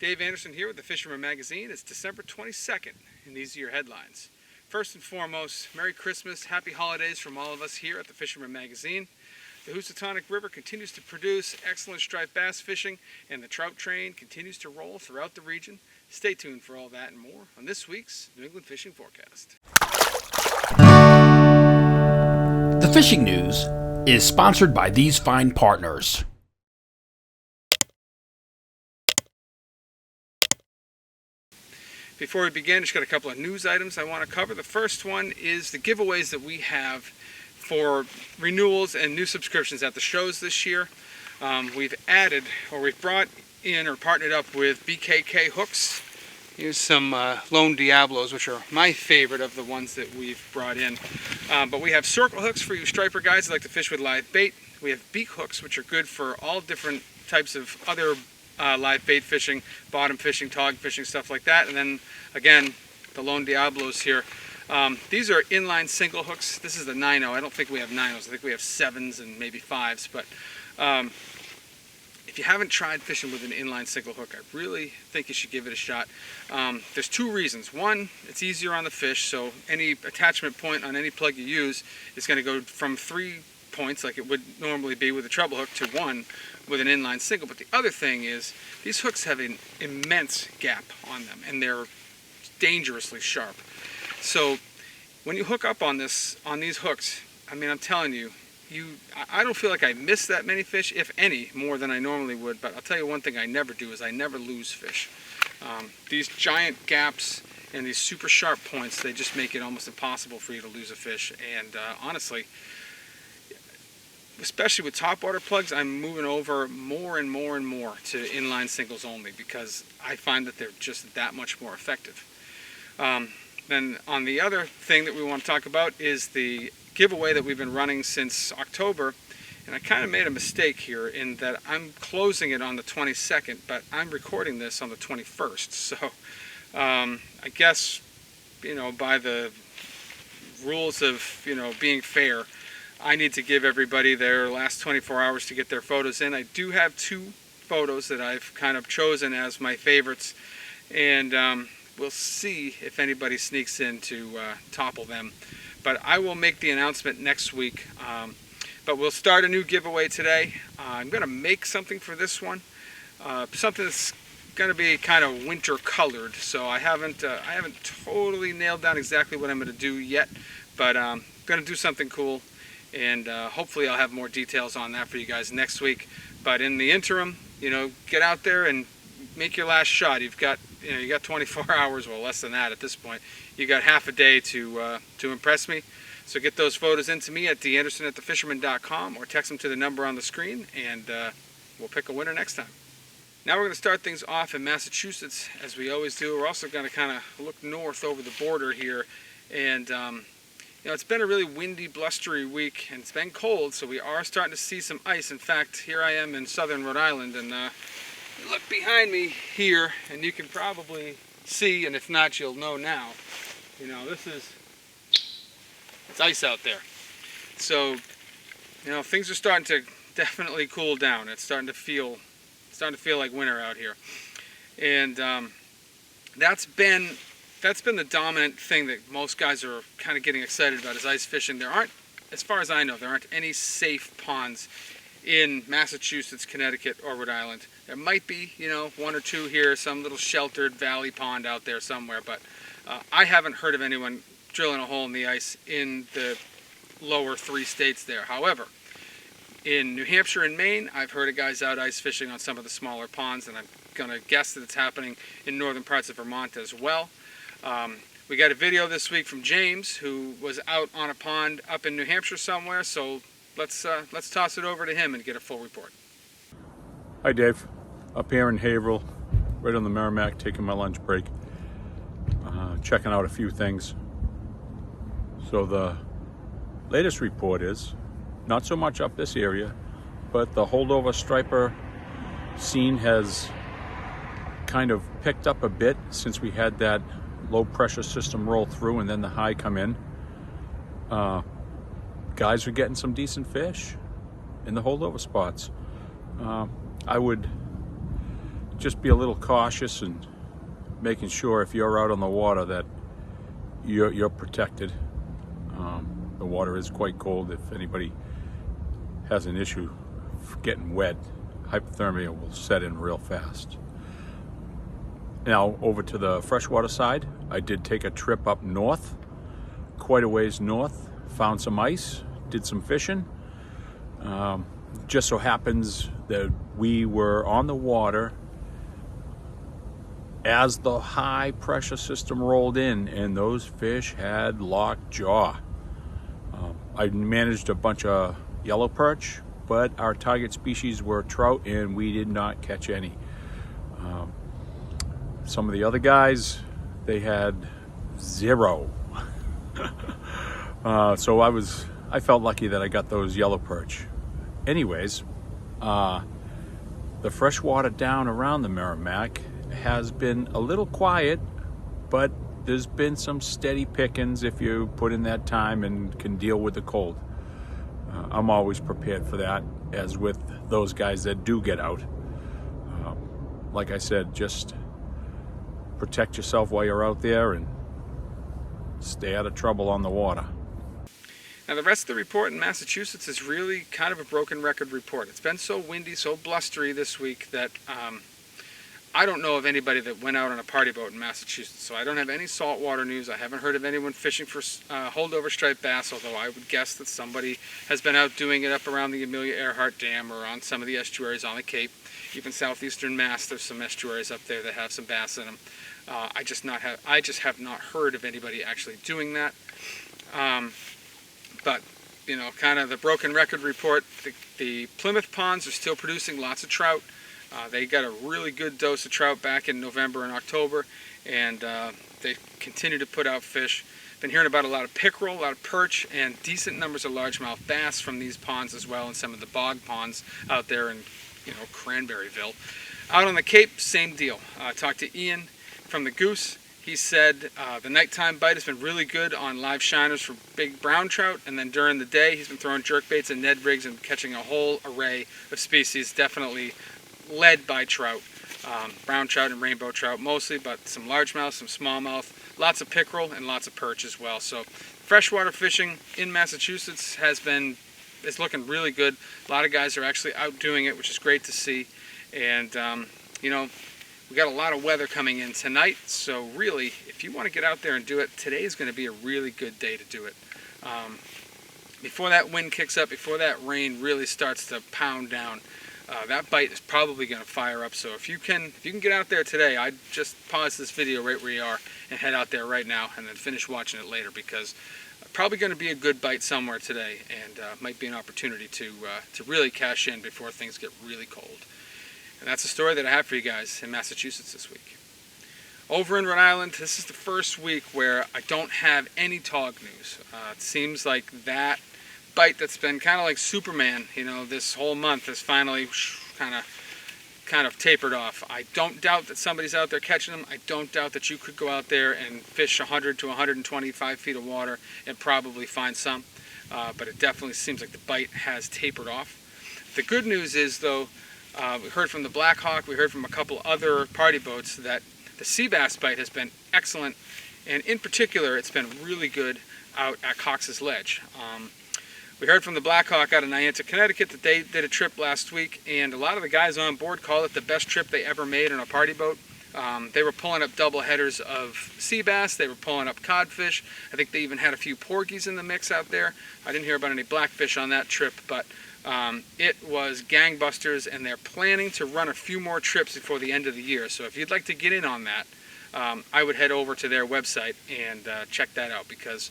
Dave Anderson here with the Fisherman Magazine. It's December 22nd, and these are your headlines. First and foremost, Merry Christmas, Happy Holidays from all of us here at the Fisherman Magazine. The Housatonic River continues to produce excellent striped bass fishing, and the trout train continues to roll throughout the region. Stay tuned for all that and more on this week's New England Fishing Forecast. The Fishing News is sponsored by these fine partners. Before we begin, just got a couple of news items I want to cover. The first one is the giveaways that we have for renewals and new subscriptions at the shows this year. We've brought in or partnered up with BKK hooks. Here's some Lone Diablos, which are my favorite of the ones that we've brought in. But we have circle hooks for you striper guys that like to fish with live bait. We have beak hooks, which are good for all different types of other live bait fishing, bottom fishing, tog fishing, stuff like that. And then again, the Lone Diablos here. These are inline single hooks. This is the 9.0. I don't think we have 9.0s. I think we have 7s and maybe 5s. But if you haven't tried fishing with an inline single hook, I really think you should give it a shot. There's two reasons. One, it's easier on the fish, so any attachment point on any plug you use is going to go from 3 points, like it would normally be with a treble hook, to 1 with an inline single. But the other thing is these hooks have an immense gap on them, and they're dangerously sharp. So when you hook up on these hooks, I mean, I'm telling you, I don't feel like I miss that many fish, if any, more than I normally would. But I'll tell you one thing I never do is I never lose fish. These giant gaps and these super sharp points, they just make it almost impossible for you to lose a fish. And honestly, especially with topwater plugs, I'm moving over more and more and more to inline singles only, because I find that they're just that much more effective. Then on the other thing that we want to talk about is the giveaway that we've been running since October. And I kind of made a mistake here in that I'm closing it on the 22nd, but I'm recording this on the 21st. So I guess, by the rules of, being fair, I need to give everybody their last 24 hours to get their photos in. I do have 2 photos that I've kind of chosen as my favorites, and we'll see if anybody sneaks in to topple them. But I will make the announcement next week. But we'll start a new giveaway today. I'm going to make something for this one, something that's going to be kind of winter colored. So I haven't totally nailed down exactly what I'm going to do yet, but I'm going to do something cool. And hopefully I'll have more details on that for you guys next week. But in the interim, get out there and make your last shot. You got 24 hours, well, less than that at this point. You got half a day to impress me. So get those photos into me at danderson@thefisherman.com or text them to the number on the screen, and we'll pick a winner next time. Now we're going to start things off in Massachusetts, as we always do. We're also going to kind of look north over the border here, and it's been a really windy, blustery week, and it's been cold, so we are starting to see some ice. In fact, here I am in southern Rhode Island, and look behind me here, and you can probably see, and if not, you'll know now. It's ice out there. So, things are starting to definitely cool down. It's starting to feel like winter out here, and that's been the dominant thing that most guys are kind of getting excited about, is ice fishing. As far as I know, there aren't any safe ponds in Massachusetts, Connecticut, or Rhode Island. There might be, 1 or 2 here, some little sheltered valley pond out there somewhere, but I haven't heard of anyone drilling a hole in the ice in the lower 3 states there. However, in New Hampshire and Maine, I've heard of guys out ice fishing on some of the smaller ponds, and I'm going to guess that it's happening in northern parts of Vermont as well. We got a video this week from James, who was out on a pond up in New Hampshire somewhere, so let's toss it over to him and get a full report. Hi Dave, up here in Haverhill, right on the Merrimack, taking my lunch break, checking out a few things. So the latest report is, not so much up this area, but the holdover striper scene has kind of picked up a bit since we had that low pressure system roll through and then the high come in. Guys are getting some decent fish in the holdover spots. I would just be a little cautious and making sure if you're out on the water that you're protected. The water is quite cold. If anybody has an issue getting wet, hypothermia will set in real fast. Now over to the freshwater side, I did take a trip up north, quite a ways north, found some ice, did some fishing. Just so happens that we were on the water as the high pressure system rolled in, and those fish had locked jaw. I managed a bunch of yellow perch, but our target species were trout, and we did not catch any. Some of the other guys, they had 0. So I felt lucky that I got those yellow perch. Anyways, the freshwater down around the Merrimack has been a little quiet, but there's been some steady pickings if you put in that time and can deal with the cold. I'm always prepared for that, as with those guys that do get out. Like I said, just protect yourself while you're out there and stay out of trouble on the water. Now the rest of the report in Massachusetts is really kind of a broken record report. It's been so windy, so blustery this week that I don't know of anybody that went out on a party boat in Massachusetts, so I don't have any saltwater news. I haven't heard of anyone fishing for holdover striped bass, although I would guess that somebody has been out doing it up around the Amelia Earhart Dam or on some of the estuaries on the Cape. Even southeastern Mass, there's some estuaries up there that have some bass in them. I just have not heard of anybody actually doing that. But you know, kind of the broken record report. The Plymouth ponds are still producing lots of trout. They got a really good dose of trout back in November and October, and they continue to put out fish. Been hearing about a lot of pickerel, a lot of perch, and decent numbers of largemouth bass from these ponds as well, and some of the bog ponds out there in, Cranberryville. Out on the Cape, same deal. Talked to Ian from the Goose. He said the nighttime bite has been really good on live shiners for big brown trout, and then during the day he's been throwing jerkbaits and Ned rigs and catching a whole array of species, definitely led by trout. Brown trout and rainbow trout mostly, but some largemouth, some smallmouth, lots of pickerel, and lots of perch as well. So freshwater fishing in Massachusetts is looking really good. A lot of guys are actually out doing it, which is great to see. And we got a lot of weather coming in tonight, so really, if you want to get out there and do it, today is going to be a really good day to do it. Before that wind kicks up, before that rain really starts to pound down, that bite is probably going to fire up. So if you can get out there today, I'd just pause this video right where you are and head out there right now, and then finish watching it later, because probably going to be a good bite somewhere today, and might be an opportunity to really cash in before things get really cold. And that's the story that I have for you guys in Massachusetts this week. Over in Rhode Island, this is the first week where I don't have any tog news. It seems like that bite that's been kind of like Superman, this whole month has finally kind of tapered off. I don't doubt that somebody's out there catching them. I don't doubt that you could go out there and fish 100 to 125 feet of water and probably find some. But it definitely seems like the bite has tapered off. The good news is, though, we heard from the Black Hawk, we heard from a couple other party boats that the sea bass bite has been excellent, and in particular it's been really good out at Coxes Ledge. We heard from the Black Hawk out of Niantic, Connecticut, that they did a trip last week, and a lot of the guys on board call it the best trip they ever made on a party boat. They were pulling up double headers of sea bass, they were pulling up codfish. I think they even had a few porgies in the mix out there. I didn't hear about any blackfish on that trip, but it was gangbusters, and they're planning to run a few more trips before the end of the year. So if you'd like to get in on that, I would head over to their website and check that out, because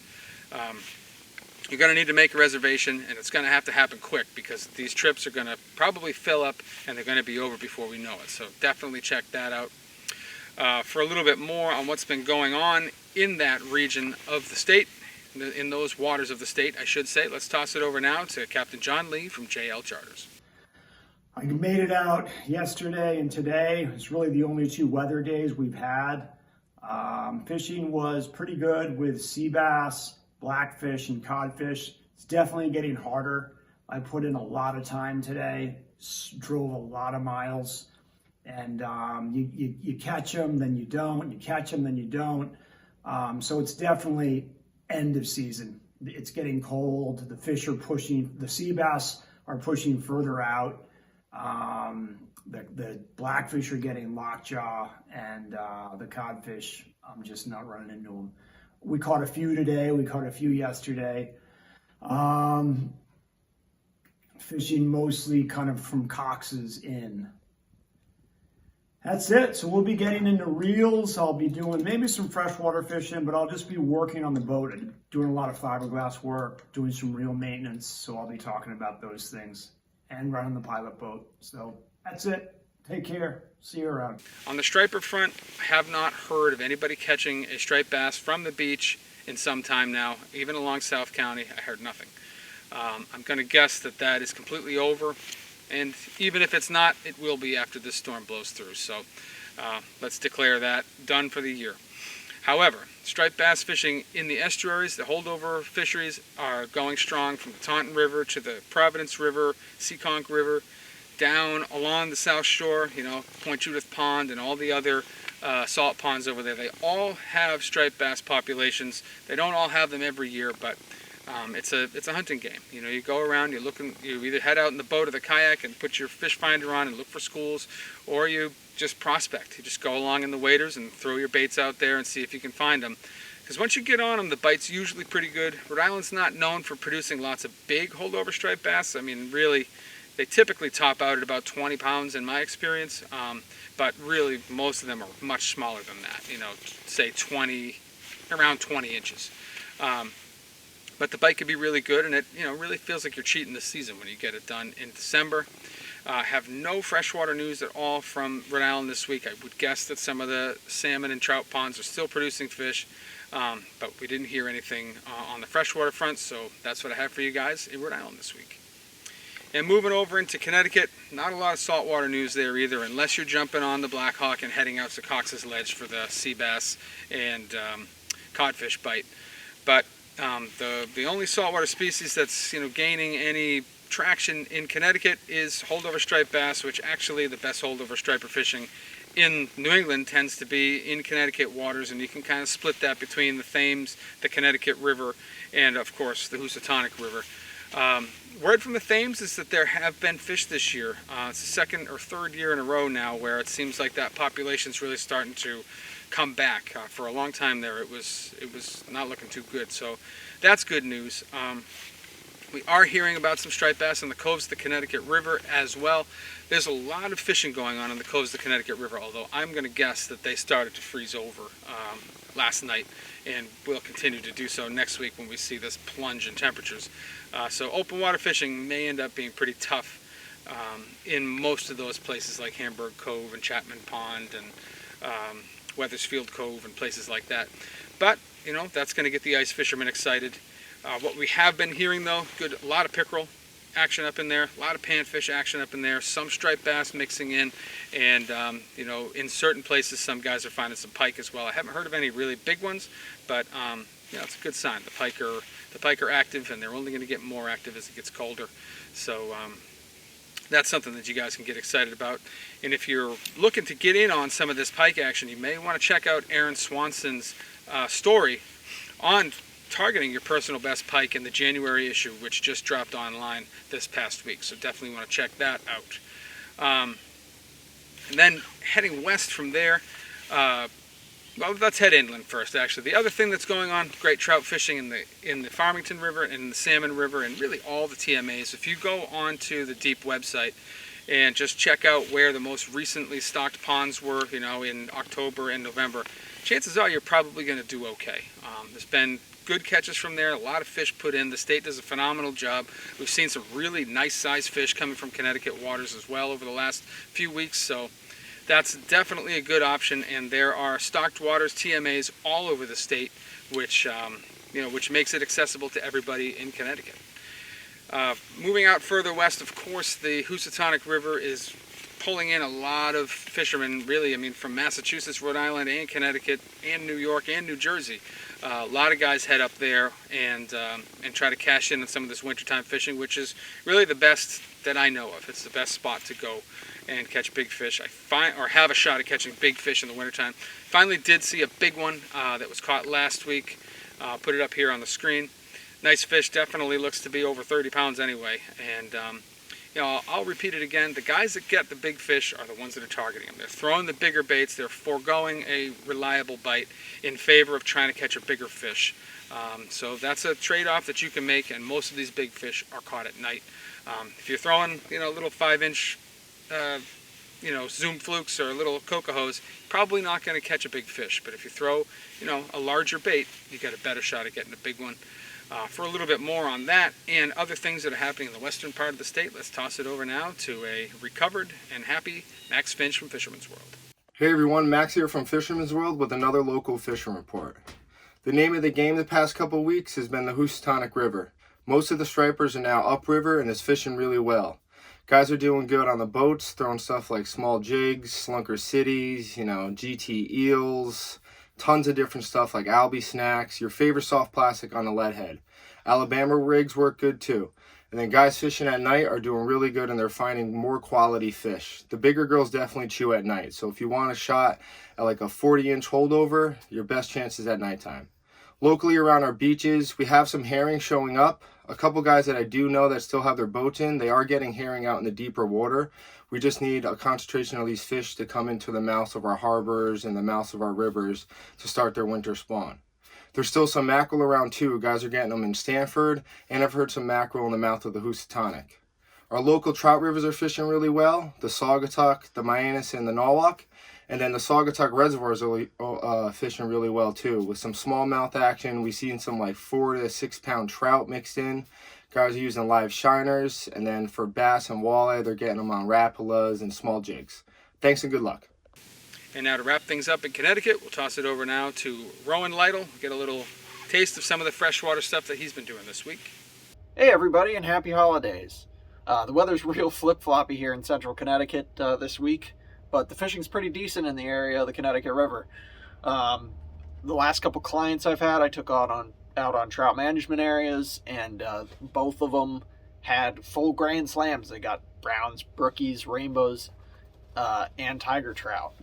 you're going to need to make a reservation, and it's going to have to happen quick, because these trips are going to probably fill up and they're going to be over before we know it. So definitely check that out. For a little bit more on what's been going on in that region of the state, in those waters of the state, I should say, let's toss it over now to Captain John Lee from JL Charters. I made it out yesterday and today. It's really the only 2 weather days we've had. Fishing was pretty good with sea bass, blackfish, and codfish. It's definitely getting harder. I put in a lot of time today, drove a lot of miles, And you catch them, then you don't. You catch them, then you don't. So it's definitely end of season. It's getting cold. The fish are pushing. The sea bass are pushing further out. The blackfish are getting lockjaw, and the codfish, I'm just not running into them. We caught a few today. We caught a few yesterday. Fishing mostly kind of from Coxes in. That's it. So we'll be getting into reels. I'll be doing maybe some freshwater fishing, but I'll just be working on the boat and doing a lot of fiberglass work, doing some reel maintenance. So I'll be talking about those things and running the pilot boat. So that's it. Take care. See you around. On the striper front, I have not heard of anybody catching a striped bass from the beach in some time now. Even along South County, I heard nothing. I'm going to guess that is completely over. And even if it's not, it will be after this storm blows through. So let's declare that done for the year. However, striped bass fishing in the estuaries, the holdover fisheries, are going strong from the Taunton River to the Providence River, Seekonk River, down along the South Shore, Point Judith Pond and all the other salt ponds over there. They all have striped bass populations. They don't all have them every year, but it's a hunting game. You go around, you either head out in the boat or the kayak and put your fish finder on and look for schools, or you just prospect. You just go along in the waders and throw your baits out there and see if you can find them. Because once you get on them, the bite's usually pretty good. Rhode Island's not known for producing lots of big holdover striped bass. I mean, really, they typically top out at about 20 pounds in my experience, but really most of them are much smaller than that, say around 20 inches. But the bite could be really good, and it really feels like you're cheating the season when you get it done in December. Have no freshwater news at all from Rhode Island this week. I would guess that some of the salmon and trout ponds are still producing fish, but we didn't hear anything on the freshwater front, so that's what I have for you guys in Rhode Island this week. And moving over into Connecticut, not a lot of saltwater news there either, unless you're jumping on the Black Hawk and heading out to Coxes Ledge for the sea bass and codfish bite. But the only saltwater species that's gaining any traction in Connecticut is holdover striped bass, which actually the best holdover striper fishing in New England tends to be in Connecticut waters, and you can kind of split that between the Thames, the Connecticut River, and of course the Housatonic River. Word from the Thames is that there have been fish this year. It's the second or third year in a row now where it seems like that population's really starting to come back. For a long time there, it was not looking too good. So that's good news. We are hearing about some striped bass in the coves of the Connecticut River as well. There's a lot of fishing going on in the coves of the Connecticut River, although I'm going to guess that they started to freeze over last night and will continue to do so next week when we see this plunge in temperatures. So open water fishing may end up being pretty tough in most of those places like Hamburg Cove and Chapman Pond and Weathersfield Cove and places like that. But, that's going to get the ice fishermen excited. What we have been hearing though, a lot of pickerel action up in there, a lot of panfish action up in there, some striped bass mixing in, and in certain places some guys are finding some pike as well. I haven't heard of any really big ones, but it's a good sign. The pike are active, and they're only going to get more active as it gets colder. So that's something that you guys can get excited about. And if you're looking to get in on some of this pike action, you may want to check out Aaron Swanson's story on targeting your personal best pike in the January issue, which just dropped online this past week. So definitely want to check that out. And then heading west from there, well, let's head inland first, actually. The other thing that's going on, great trout fishing in the Farmington River and the Salmon River and really all the TMAs. If you go onto the Deep website and just check out where the most recently stocked ponds were, in October and November, chances are you're probably going to do okay. There's been good catches from there, a lot of fish put in. The state does a phenomenal job. We've seen some really nice sized fish coming from Connecticut waters as well over the last few weeks, so that's definitely a good option. And there are stocked waters, TMAs all over the state, which makes it accessible to everybody in Connecticut. Moving out further west, of course, the Housatonic River is pulling in a lot of fishermen, really, from Massachusetts, Rhode Island, and Connecticut, and New York, and New Jersey. A lot of guys head up there and try to cash in on some of this wintertime fishing, which is really the best that I know of. It's the best spot to go and catch big fish. Or have a shot at catching big fish in the wintertime. Finally did see a big one that was caught last week. Put it up here on the screen. Nice fish, definitely looks to be over 30 pounds anyway. And you know, I'll repeat it again. The guys that get the big fish are the ones that are targeting them. They're throwing the bigger baits. They're foregoing a reliable bite in favor of trying to catch a bigger fish. So that's a trade-off that you can make, and most of these big fish are caught at night. If you're throwing, you know, little 5-inch, you know, zoom flukes or little cocohos, probably not going to catch a big fish. But if you throw, you know, a larger bait, you get a better shot at getting a big one. For a little bit more on that and other things that are happening in the western part of the state, let's toss it over now to a recovered and happy Max Finch from Fisherman's World. Hey everyone, Max here from Fisherman's World with another local fishing report. The name of the game the past couple of weeks has been the Housatonic River. Most of the stripers are now upriver and is fishing really well. Guys are doing good on the boats, throwing stuff like small jigs, slunker cities, you know, GT eels, tons of different stuff like Albie snacks, your favorite soft plastic on the lead head. Alabama rigs work good too. And then guys fishing at night are doing really good and they're finding more quality fish. The bigger girls definitely chew at night. So if you want a shot at like a 40-inch holdover, your best chance is at nighttime. Locally around our beaches, we have some herring showing up. A couple guys that I do know that still have their boats in, they are getting herring out in the deeper water. We just need a concentration of these fish to come into the mouths of our harbors and the mouths of our rivers to start their winter spawn. There's still some mackerel around too. Guys are getting them in Stanford, and I've heard some mackerel in the mouth of the Housatonic. Our local trout rivers are fishing really well. The Saugatuck, the Mianus, and the Norwalk. And then the Saugatuck reservoirs are fishing really well too. With some smallmouth action, we've seen some like 4 to 6 pound trout mixed in. Guys are using live shiners. And then for bass and walleye, they're getting them on rapalas and small jigs. Thanks and good luck. And now to wrap things up in Connecticut, we'll toss it over now to Rowan Lytle. Get a little taste of some of the freshwater stuff that he's been doing this week. Hey everybody, and happy holidays. The weather's real flip-floppy here in central Connecticut this week, but the fishing's pretty decent in the area of the Connecticut River. The last couple clients I've had, I took out on trout management areas, and both of them had full grand slams. They got browns, brookies, rainbows, and tiger trout.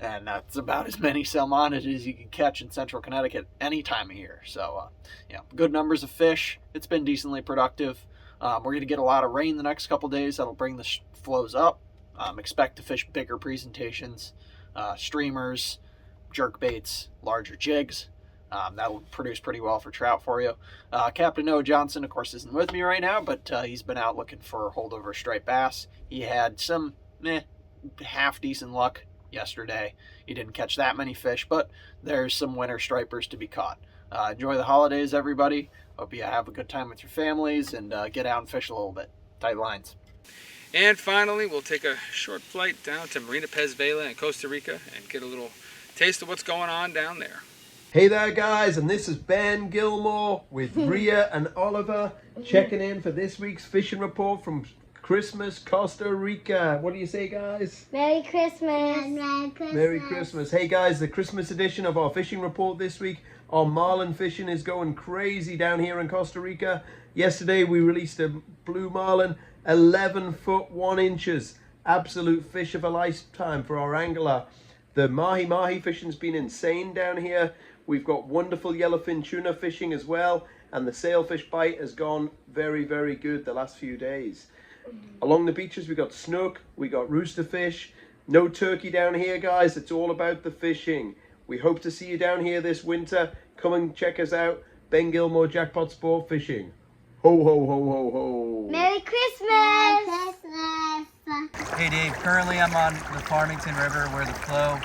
And that's about as many salmonids as you can catch in central Connecticut any time of year. So, yeah, good numbers of fish. It's been decently productive. We're going to get a lot of rain the next couple days. That'll bring the flows up. Expect to fish bigger presentations, streamers, jerk baits, larger jigs. That'll produce pretty well for trout for you. Captain Noah Johnson, of course, isn't with me right now, but he's been out looking for holdover striped bass. He had some half-decent luck yesterday. He didn't catch that many fish, but there's some winter stripers to be caught. Enjoy the holidays, everybody. Hope you have a good time with your families and get out and fish a little bit. Tight lines. And finally, we'll take a short flight down to Marina Pez Vela in Costa Rica and get a little taste of what's going on down there. Hey there guys, and this is Ben Gilmour with Rhea and Oliver checking in for this week's fishing report from Christmas, Costa Rica. What do you say, guys? Merry Christmas. Merry Christmas. Merry Christmas. Hey guys, the Christmas edition of our fishing report this week. Our marlin fishing is going crazy down here in Costa Rica. Yesterday we released a blue marlin, 11 foot 1 inches. Absolute fish of a lifetime for our angler. The mahi-mahi fishing's been insane down here. We've got wonderful yellowfin tuna fishing as well. And the sailfish bite has gone very, very good the last few days. Along the beaches we got snook, we got roosterfish. No turkey down here, guys. It's all about the fishing. We hope to see you down here this winter. Come and check us out. Ben Gilmour Jackpot Sport Fishing. Ho, ho, ho, ho, ho. Merry Christmas. Merry Christmas. Hey Dave, currently I'm on the Farmington River where the flow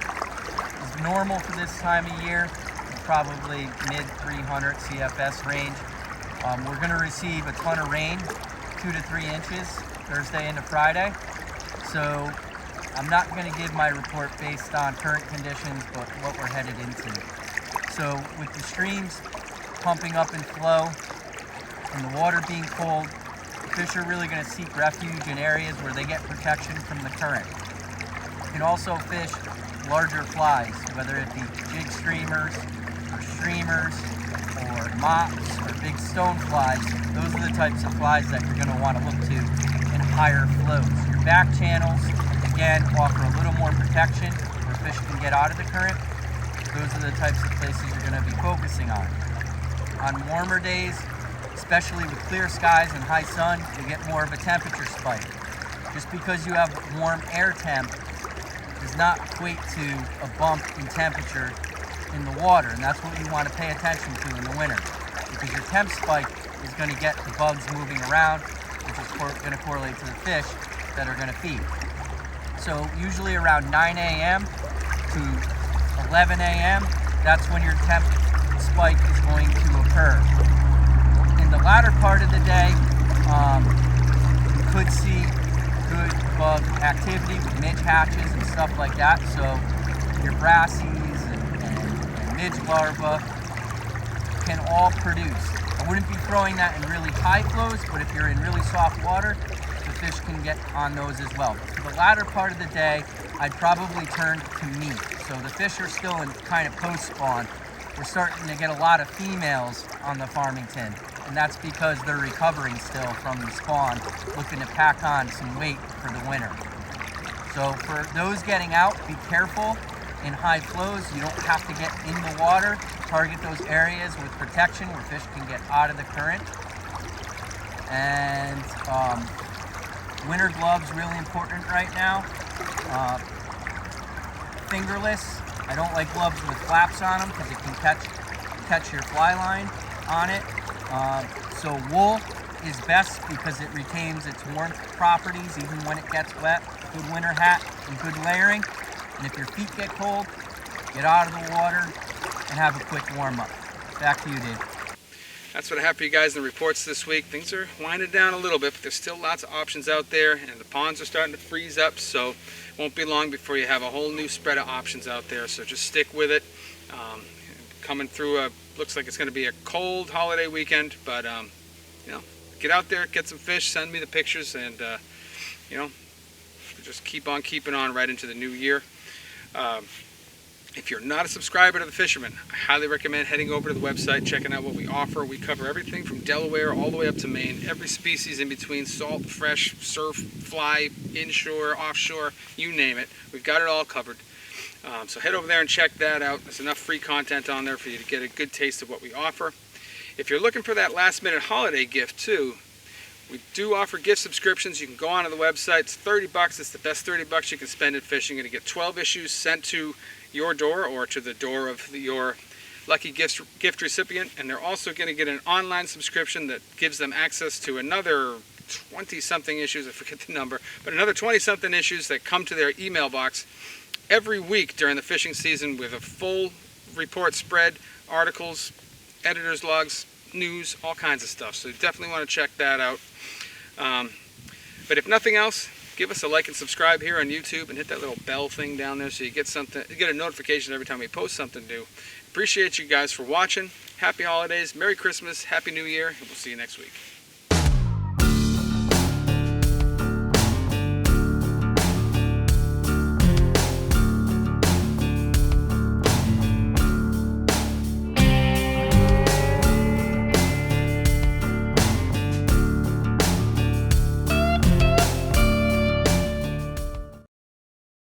is normal for this time of year, probably mid 300 CFS range. We're going to receive a ton of rain, 2 to 3 inches, Thursday into Friday. So I'm not going to give my report based on current conditions, but what we're headed into. So with the streams pumping up in flow and the water being cold, fish are really going to seek refuge in areas where they get protection from the current. You can also fish larger flies, whether it be jig streamers or streamers or mops or big stone flies. Those are the types of flies that you're going to want to look to in higher flows. Your back channels again, offer a little more protection where fish can get out of the current. Those are the types of places you're going to be focusing on. On warmer days, especially with clear skies and high sun, you get more of a temperature spike. Just because you have warm air temp does not equate to a bump in temperature in the water, and that's what you want to pay attention to in the winter, because your temp spike is going to get the bugs moving around, which is going to correlate to the fish that are going to feed. So usually around 9 a.m. to 11 a.m., that's when your temp spike is going to occur. In the latter part of the day, you could see good bug activity with midge hatches and stuff like that. So your brassies and midge larvae can all produce. I wouldn't be throwing that in really high flows, but if you're in really soft water, the fish can get on those as well. But for the latter part of the day, I'd probably turn to meat. So the fish are still in kind of post-spawn. We're starting to get a lot of females on the Farmington, and that's because they're recovering still from the spawn, looking to pack on some weight for the winter. So for those getting out, be careful in high flows. You don't have to get in the water. Target those areas with protection where fish can get out of the current. And winter gloves, really important right now. Fingerless. I don't like gloves with flaps on them because it can catch your fly line on it. So wool is best because it retains its warmth properties even when it gets wet. Good winter hat and good layering. And if your feet get cold, get out of the water and have a quick warm up. Back to you, Dave. That's what I have for you guys in the reports this week. Things are winding down a little bit, but there's still lots of options out there, and the ponds are starting to freeze up, so it won't be long before you have a whole new spread of options out there. So just stick with it. Coming through looks like it's going to be a cold holiday weekend, but you know, get out there, get some fish, send me the pictures, and you know, just keep on keeping on right into the new year. If you're not a subscriber to The Fisherman, I highly recommend heading over to the website, checking out what we offer. We cover everything from Delaware all the way up to Maine, every species in between, salt, fresh, surf, fly, inshore, offshore, you name it. We've got it all covered. So head over there and check that out. There's enough free content on there for you to get a good taste of what we offer. If you're looking for that last minute holiday gift too, we do offer gift subscriptions. You can go onto the website. It's $30. It's the best $30 you can spend in fishing. You're going to get 12 issues sent to your door or to the door of your lucky gift recipient, and they're also going to get an online subscription that gives them access to another 20-something issues, I forget the number, but another 20-something issues that come to their email box every week during the fishing season with a full report spread, articles, editor's logs, news, all kinds of stuff. So you definitely want to check that out. But if nothing else, give us a like and subscribe here on YouTube and hit that little bell thing down there so you get a notification every time we post something new. Appreciate you guys for watching. Happy holidays, Merry Christmas, Happy New Year, and we'll see you next week.